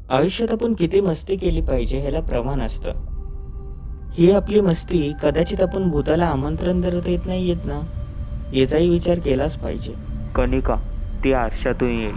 आयुष्यात आपण किती मस्ती केली पाहिजे ह्याला प्रमाण असतं. ही आपली मस्ती कदाचित आपण भूताला आमंत्रण देत नाहीयेत ना, याचाही विचार केलाच पाहिजे. कनिका ती आरशातून येईल.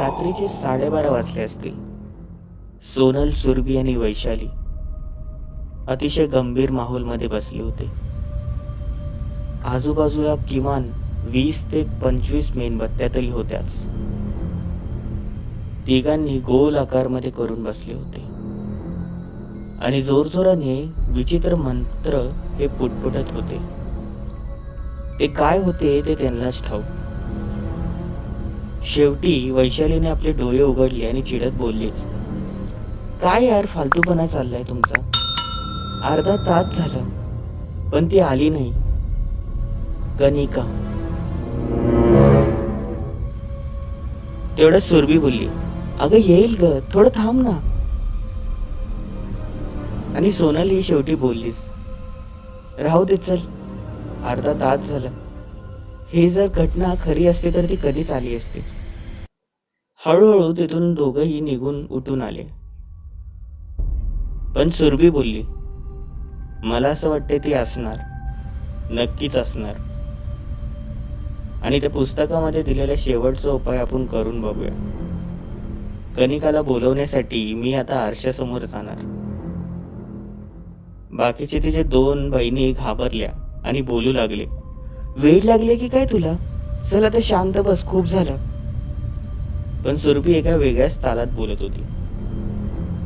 रात्रीचे 12:30 वाजले असतील. सोनल, सुरभी आणि वैशाली अतिशय गंभीर माहोलमध्ये बसले होते. आजूबाजूला किमान 20 ते 25 मेणबत्त्या तरी होत्याच. तिघांनी गोल आकारमध्ये करून बसले होते आणि जोरजोराने विचित्र मंत्र हे पुटपुटत होते. ते काय होते ते त्यांनाच ठाऊक. शेवटी वैशालीने आपले डोळे उघडले आणि चिडत बोललीच, काय यार फालतूपणा चाललाय तुमचा? अर्धा तास झाला पण ती आली नाही. कनिका. तेवढ्यात सुरभी बोलली, अगं येईल ग, थोडं थांब ना. आणि सोनल ही शेवटी बोललीच, राहू दे चल, अर्धा तास झाला. ही जर घटना खरी असती तर ती कधीच आली असती. हळूहळू तिथून दोघंही निघून उठून आले. पण सुरभी बोलली, मला असं वाटते ती असणार, नक्कीच असणार. आणि त्या पुस्तकामध्ये दिलेला शेवटचा उपाय आपण करून बघूया. कनिकाला बोलवण्यासाठी मी आता आरशासमोर जाणार. बाकीचे तिचे 2 बहिणी घाबरल्या आणि बोलू लागले, वेळ लागले की काय तुला? चल आता शांत बस, खूप झालं. पण सुरभी एका वेगळ्याच तालात बोलत होती.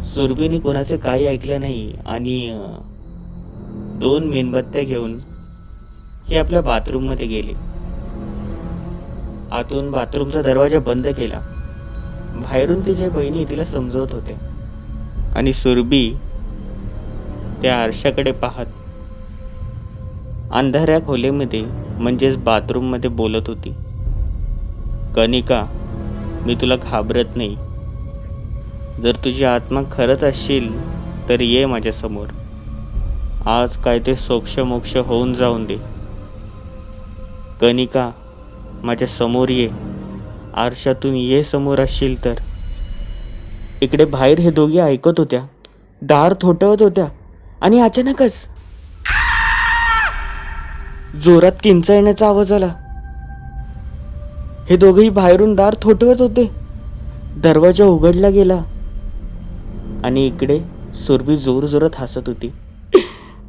सुरभीने कोणाचे काही ऐकलं नाही आणि 2 मेणबत्त्या घेऊन हे आपल्या बाथरूम मध्ये गेले. आतून बाथरूमचा दरवाजा बंद केला. बाहेरून तिच्या बहिणी तिला समजवत होत्या आणि सुरभी त्या आरशाकडे पाहत अंधाऱ्या खोलीमध्ये म्हणजेच बाथरूम मध्ये बोलत होती, कनिका मी तुला घाबरत नाही. जर तुझी आत्मा खरंच असशील तर ये माझ्या समोर. आज काय ते सोक्ष मोक्ष होऊन जाऊन दे. कनिका माझ्या समोर ये, आरशातून ये समोर असशील तर. इकडे बाहेर हे दोघे ऐकत होत्या, दार थोटवत होत्या आणि अचानकच जोरात किंचाळण्याचा आवाज आला. हे दोघेही बाहेरून दार थोटवत होते. दरवाजा उघडला गेला आणि इकडे सुरभी जोर जोरात हसत होती.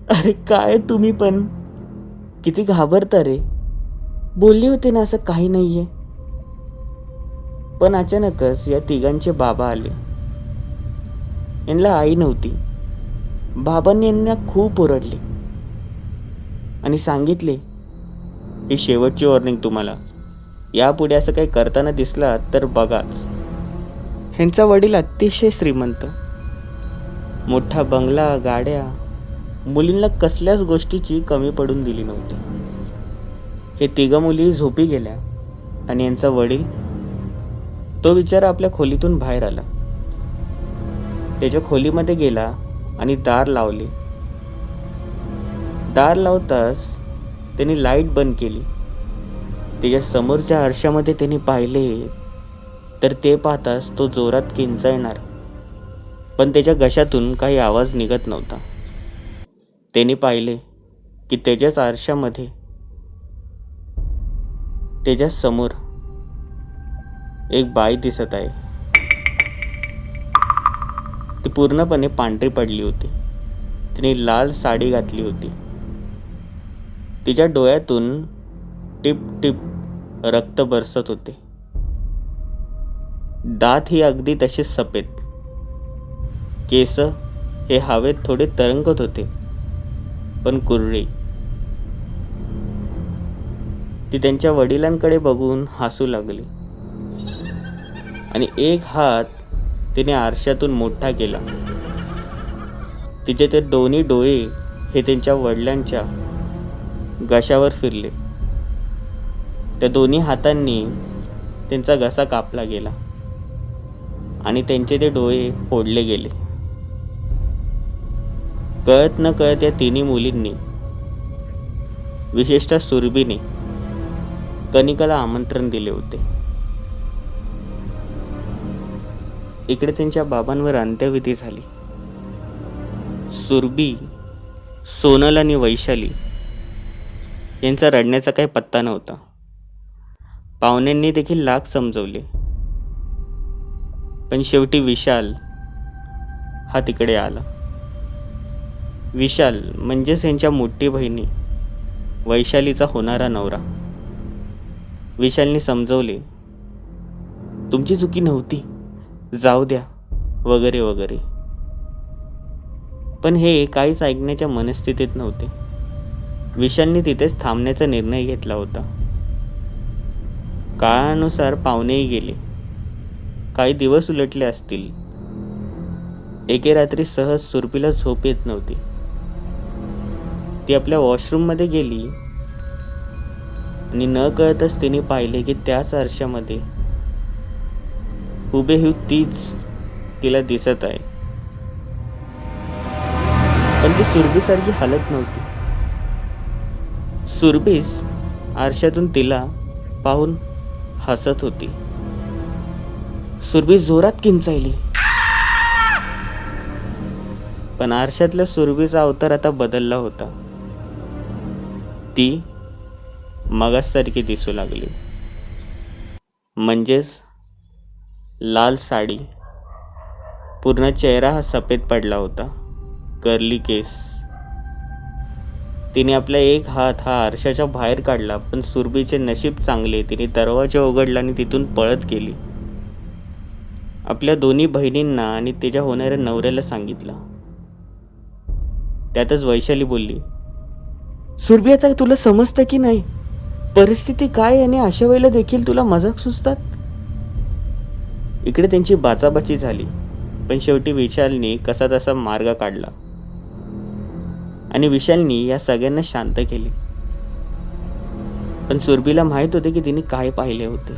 अरे काय तुम्ही पण किती घाबरता रे, बोलली होती ना असं काही नाहीये. पण अचानकच या तिघांचे बाबा आले. यांना आई नव्हती. बाबांनी यांना खूप ओरडले आणि सांगितले, ही शेवटची वॉर्निंग तुम्हाला, यापुढे असं काही करताना दिसला तर बघाच. ह्यांचा वडील अतिशय श्रीमंत, मोठा बंगला, गाड्या, मुलींना कसल्याच गोष्टीची कमी पडून दिली नव्हती. हे 3 मुली झोपी गेल्या आणि यांचा वडील तो बिचारा आपल्या खोलीतून बाहेर आला. त्याच्या खोलीमध्ये गेला आणि दार लावले. दार लावताच त्यांनी लाईट बंद केली. त्याच्या समोरच्या आरशामध्ये त्यांनी पाहिले तर ते पाहताच तो जोरात किंचाळणार, पण त्याच्या घशातून काही आवाज निघत नव्हता. त्यांनी पाहिले की त्याच्याच आरशामध्ये त्याच्या समोर एक बाई दिसत आहे. ती पूर्णपणे पांढरी पडली होती. तिने लाल साडी घातली होती. तिच्या डोळ्यातून टिप टिप रक्त बरसत होते. दात ही अगदी तसेच सफेद. केस हे हवेत थोडे तरंगत होते पण कुरळे. ती त्यांच्या वडिलांकडे बघून हसू लागली आणि एक हात तिने आरशातून मोठा केला. तिचे ते दोन्ही डोळे हे त्यांच्या वडिलांच्या घशावर फिरले. त्या दोन्ही हातांनी त्यांचा घसा कापला गेला. आणि त्यांचे ते डोळे फोडले गेले. कळत न कळत या तिन्ही मुलींनी, विशेषतः सुरभीने, कनिकाला आमंत्रण दिले होते. इकडे त्यांच्या बाबांवर अंत्यविधी झाली. सुरभी, सोनल आणि वैशाली यांचा रडण्याचा काही पत्ता नव्हता. पाहुण्यांनी देखील लाख समजवले, पण शेवटी विशाल हा तिकडे आला. विशाल म्हणजेच यांच्या मोठी बहिणी वैशालीचा होणारा नवरा. विशालने समजवले, तुमची चुकी नव्हती, जाऊ द्या, वगैरे वगैरे. पण हे काहीच ऐकण्याच्या मनस्थितीत नव्हते. विशालने तिथेच थांबण्याचा निर्णय घेतला होता. काळानुसार पाहुणेही गेले. काही दिवस उलटले असतील. एके रात्री सहज सुरभीला झोप येत नव्हती. ती आपल्या वॉशरूम मध्ये गेली आणि न कळतच तिने पाहिले की त्याच आरशामध्ये हुबेहूब तीच तिला दिसत आहे. पण ती सुरभीसारखी हालत नव्हती. सुरभीस आरशातून तिला पाहून हसत होती. सुरभी जोरात किंचाळली. पण आरशातल्या सुरभीचा अवतार आता बदलला होता. ती मगाचसारखी दिसू लागली. म्हणजेच लाल साडी, पूर्ण चेहरा हा सफेद पडला होता, कर्ली केस. तिने आपला एक हात हा आरशाच्या बाहेर काढला, पण सुरभीचे नशीब चांगले, तिने दरवाजा उघडला आणि तिथून पळत गेली. आपल्या दोन्ही बहिणींना आणि तिच्या होणाऱ्या नवऱ्याला सांगितलं. त्यातच वैशाली बोलली, सुरभी आता तुला समजतं की नाही परिस्थिती काय, आणि अशा वेळेला देखील तुला मजाक सुचतात. इकडे त्यांची बाचाबाची झाली, पण शेवटी विशालने कसा तसा मार्ग काढला आणि विशालने या सगळ्यांना शांत केले. पण सुरभीला माहित होते की तिने काय पाहिले होते.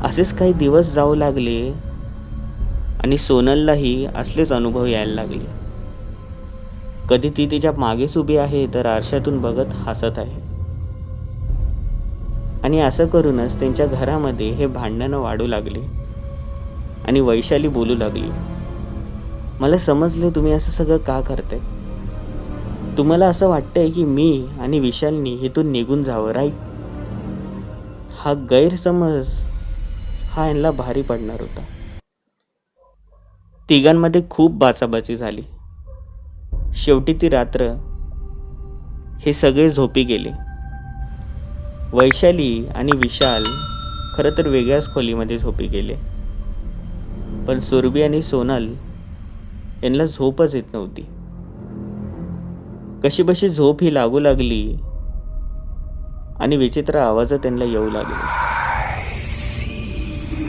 असेच काही दिवस जाऊ लागले आणि सोनललाही असलेच अनुभव यायला लागले. कधी ती तिच्या मागेच उभी आहे तर आरशातून बघत हसत आहे. आणि असं करूनच त्यांच्या घरामध्ये हे भांडणं वाढू लागले. आणि वैशाली बोलू लागली, मला समजले तुम्ही असं सगळं का करताय. तुम्हाला असं वाटतंय की मी आणि विशालनी इथून निघून जावं, राईट. हा गैरसमज हा यांना भारी पडणार होता. तिघांमध्ये खूप बाचाबाची झाली. शेवटी ती रात्र हे सगळे झोपी गेले. वैशाली आणि विशाल खरं तर वेगळ्याच खोलीमध्ये झोपी गेले. पण सुरभी आणि सोनल यांना झोपच येत नव्हती. कशी बशी झोप ही लागू लागली आणि विचित्र आवाज त्यांना येऊ लागले.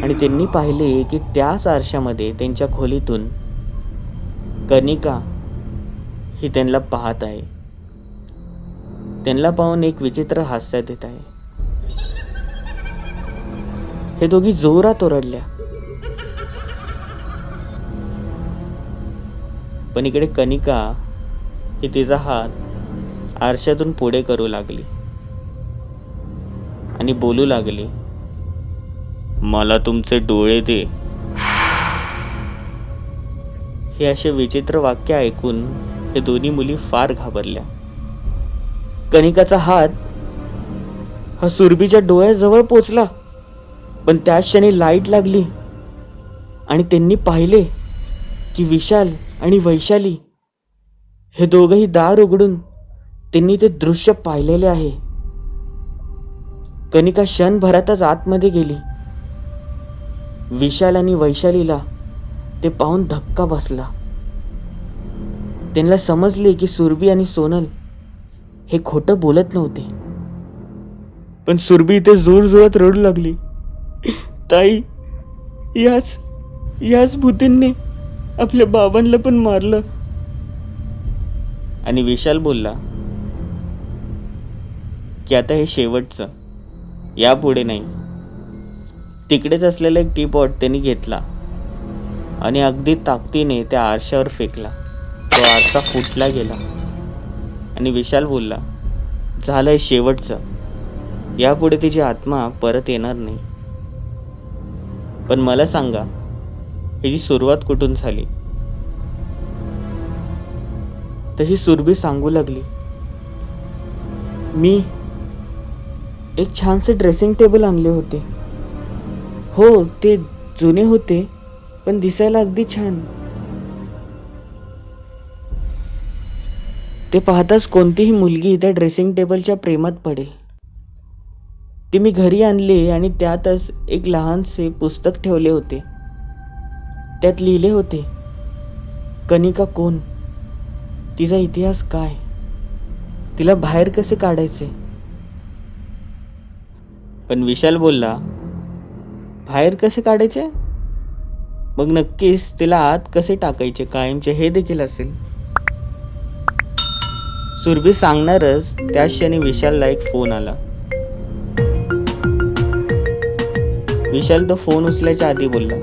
आणि त्यांनी पाहिले की त्याच आरशामध्ये त्यांच्या खोलीतून कनिका ही त्यांना पाहत आहे. त्यांना पाहून एक विचित्र हास्य येत आहे. हे दोघी जोरात ओरडल्या. पण इकडे कनिका ही तिचा हात आरशातून पुढे करू लागली आणि बोलू लागली, मला तुमचे डोळे दे. हे असे विचित्र वाक्य ऐकून हे दोन्ही मुली फार घाबरल्या. कनिकाचा हात हा सुरभीच्या डोळ्याजवळ पोचला, पण त्याच क्षणी लाईट लागली आणि त्यांनी पाहिले की विशाल आणि वैशाली हे दोघंही दार उघडून त्यांनी ते दृश्य पाहिलेले आहे. कनिका क्षणभरातच आतमध्ये गेली. विशाल आणि वैशालीला ते पाहून धक्का बसला. त्यांना समजले की सुरभी आणि सोनल हे खोटं बोलत नव्हते. पण सुरभी इथे जोर जोरात रडू लागली, ताई, याच भूतींनी आपल्या बाबांना पण मारलं. आणि विशाल बोलला की आता हे शेवटचं, यापुढे नाही. तिकडेच असलेला एक टीपॉट त्यांनी घेतला आणि अगदी ताकदीने त्या आरशावर फेकला. तो आरसा फुटला गेला आणि विशाल बोलला, झालंय शेवटचं, यापुढे तिची आत्मा परत येणार नाही. पण मला सांगा, ह्याची सुरुवात कुठून झाली? तशी सुरभी सांगू लागली, मी एक छानसे ड्रेसिंग टेबल आणले होते. हो, ते जुने होते पण दिसायला अगदी छान. ते पाहताच कोणतीही मुलगी त्या ड्रेसिंग टेबलच्या प्रेमात पडेल. ते मी घरी आणले आणि त्यातच एक लहानसे पुस्तक ठेवले होते. त्यात लिहिले होते, कनिका कोण, तिचा इतिहास काय, तिला बाहेर कसे काढायचे. पण विशाल बोलला, बाहेर कसे काढायचे? मग नक्कीच तिला आत कसे टाकायचे कायमचे हे देखील असेल. सुरभी सांगणारच त्याच क्षणी विशालला एक फोन आला. विशाल तो फोन उचलायच्या आधी बोलला,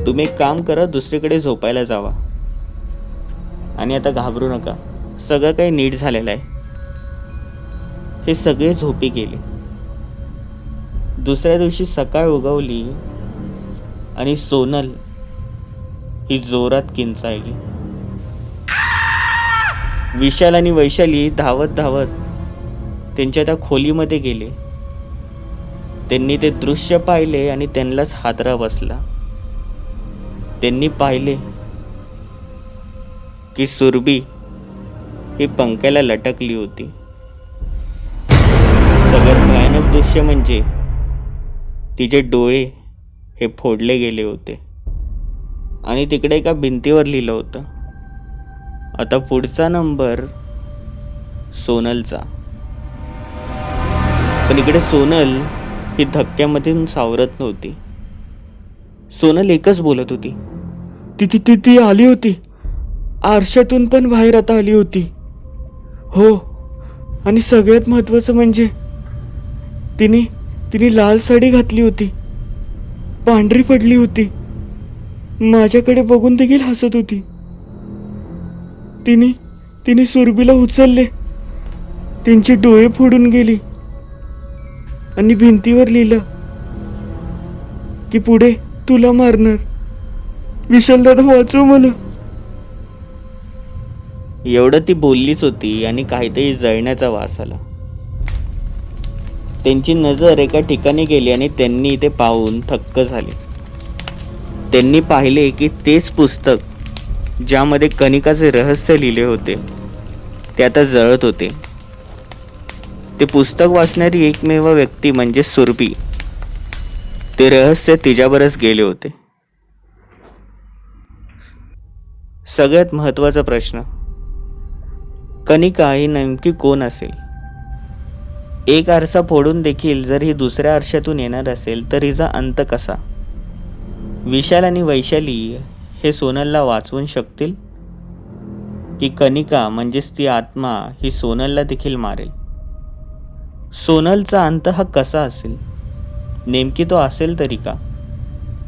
तुम्ही एक काम करा, दुसरीकडे झोपायला जावा आणि आता घाबरू नका, सगळं काही नीट झालेलं आहे. हे सगळे झोपी गेले. दुसऱ्या दिवशी सकाळ उगवली आणि सोनल ही जोरात किंचाळली. विशाल आणि वैशाली धावत धावत त्यांच्या त्या खोलीमध्ये गेले. त्यांनी ते दृश्य पाहिले आणि त्यांनाच हादरा बसला. त्यांनी पाहिले की सुरभी ही पंख्याला लटकली होती. सगळ्यात भयानक दृश्य म्हणजे तिचे डोळे हे फोडले गेले होते आणि तिकडे एका भिंतीवर लिहिलं होतं, आता पुढचा नंबर सोनलचा. पण इकडे सोनल ही धक्क्यामधून सावरत नव्हती. सोनल एकच बोलत होती, ती ती आली होती, आरशातून पण बाहेर आता आली होती. हो, आणि सगळ्यात महत्वाचं म्हणजे तिने लाल साडी घातली होती, पांढरी पडली होती, माझ्याकडे बघून देखील हसत होती. तिने सुरभीला उचलले, त्यांचे डोळे फोडून गेली आणि भिंतीवर लिहिलं की पुढे तुला मारणार, विशाल दादा वाचव मला. एवढं ती बोललीच होती आणि काहीतरी जळण्याचा वास आला. त्यांची नजर एका ठिकाणी गेली आणि त्यांनी ते पाहून थक्क झाले. त्यांनी पाहिले की तेच पुस्तक ज्यामध्ये कनिकाचे रहस्य लिहिले होते ते आता जळत होते. ते पुस्तक वाचणारी एकमेव व्यक्ती म्हणजे सुरभी. ते रहस्य तिच्यावरच गेले होते. सगळ्यात महत्वाचा प्रश्न, कनिका ही नेमकी कोण असेल? एक आरसा फोडून देखील जर ही दुसऱ्या आरशातून येणार असेल तर हिचा अंत कसा? विशाल आणि वैशाली हे सोनलला वाचवून शकतील की कनिका म्हणजेच ती आत्मा ही सोनलला देखील मारेल? सोनलचा अंत हा कसा असेल? नेमकी तो असेल तरी का,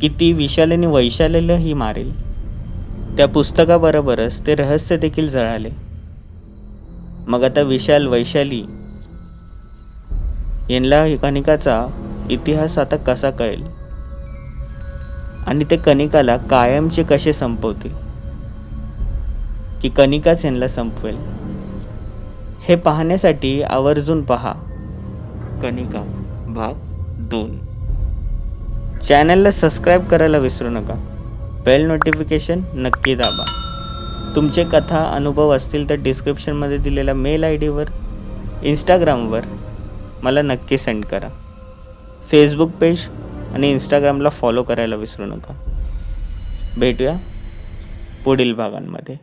की ती विशाल आणि वैशालीलाही मारेल? त्या पुस्तकाबरोबरच ते रहस्य देखील जळाले. मग आता विशाल वैशाली यांना कनिकाचा इतिहास आता कसा कळेल आणि ते कनिकाला कायमचे कसे संपवतील, की कनिकाच यांना संपवेल? हे पाहण्यासाठी आवर्जून पहा कनिका भाग 2. चॅनलला सबस्क्राईब करायला विसरू नका. बेल नोटिफिकेशन नक्की दाबा. तुमचे कथा अनुभव असतील तर डिस्क्रिप्शनमध्ये दिलेल्या मेल ID वर, इंस्टाग्रामवर मला नक्की सेंड करा. फेसबुक पेज आणि इंस्टाग्रामला फॉलो करायला विसरू नका. भेटूया पुढील भागांमध्ये.